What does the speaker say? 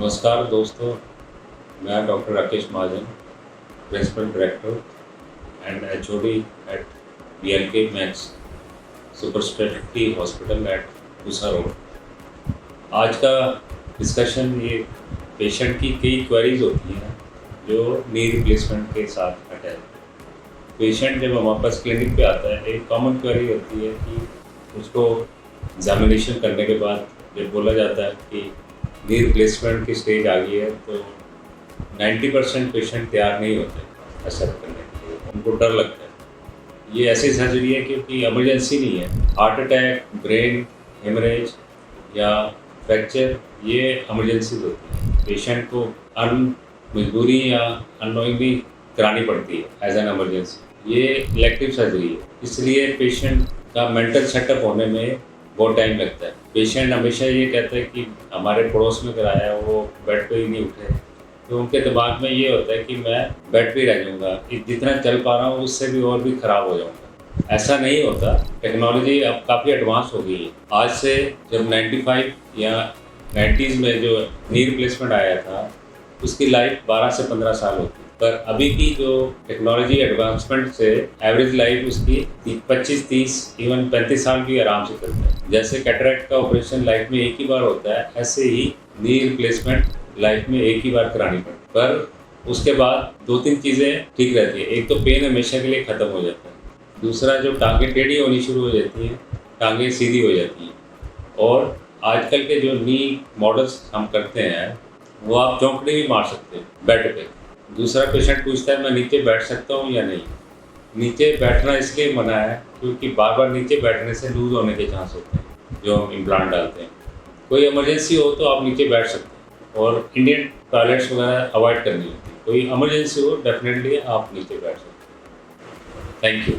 नमस्कार दोस्तों, मैं doctor Rakesh Mahajan, principal director and HOD at BLK Max super speciality hospital at Pusa road. आज का डिस्कशन ये पेशेंट की कई क्वेरीज होती हैं जो नी रिप्लेसमेंट के साथ अटैच। पेशेंट जब हमारे पास क्लिनिक पे आता है, एक कॉमन क्वेरी होती है कि उसको एग्जामिनेशन करने के बाद जब बोला जाता है कि नी रिप्लेसमेंट की स्टेज आ गई है, तो 90% पेशेंट तैयार नहीं होते एक्सेप्ट करने के लिए, उनको डर लगता है। ये ऐसी सर्जरी है क्योंकि इमरजेंसी नहीं है। हार्ट अटैक, ब्रेन हेमरेज या फ्रैक्चर, ये इमरजेंसी होती है। पेशेंट को मजबूरी या अननोइंगली करानी पड़ती है एज एन इमरजेंसी। ये इलेक्टिव सर्जरी है, इसलिए पेशेंट का मेंटल सेटअप होने में बहुत टाइम लगता है। पेशेंट हमेशा ये कहता है कि हमारे पड़ोस में कराया है, वो बेड पे ही नहीं उठे, तो उनके दिमाग में ये होता है कि मैं बेड पे रह जाऊँगा, कि जितना चल पा रहा हूँ उससे भी और भी ख़राब हो जाऊँगा। ऐसा नहीं होता। टेक्नोलॉजी अब काफ़ी एडवांस हो गई है। आज से जब 95 या 90s में जो नी रिप्लेसमेंट आया था, उसकी लाइफ 12 से 15 साल होती है, पर अभी की जो टेक्नोलॉजी एडवांसमेंट से एवरेज लाइफ उसकी 25-30 इवन 35 साल भी आराम से करता है। जैसे कैटरेक्ट का ऑपरेशन लाइफ में एक ही बार होता है, ऐसे ही नी रिप्लेसमेंट लाइफ में एक ही बार करानी पड़ती है। पर उसके बाद 2-3 चीज़ें ठीक रहती है। एक तो पेन हमेशा के लिए ख़त्म हो जाता है, दूसरा जो टांगें टेढ़ी होनी शुरू हो जाती हैं, टांगें सीधी हो जाती हैं, और आजकल के जो नी मॉडल्स हम करते हैं वो आप चौंकड़ी भी मार सकते हैं बेड पे। दूसरा पेशेंट पूछता है मैं नीचे बैठ सकता हूँ या नहीं। नीचे बैठना इसलिए मना है क्योंकि बार बार नीचे बैठने से लूज होने के चांस होते हैं जो हम इम्प्लांट डालते हैं। कोई इमरजेंसी हो तो आप नीचे बैठ सकते हैं, और इंडियन टॉयलेट्स वगैरह अवॉइड करनी होती है। कोई इमरजेंसी हो डेफिनेटली आप नीचे बैठ सकते हैं। Thank you.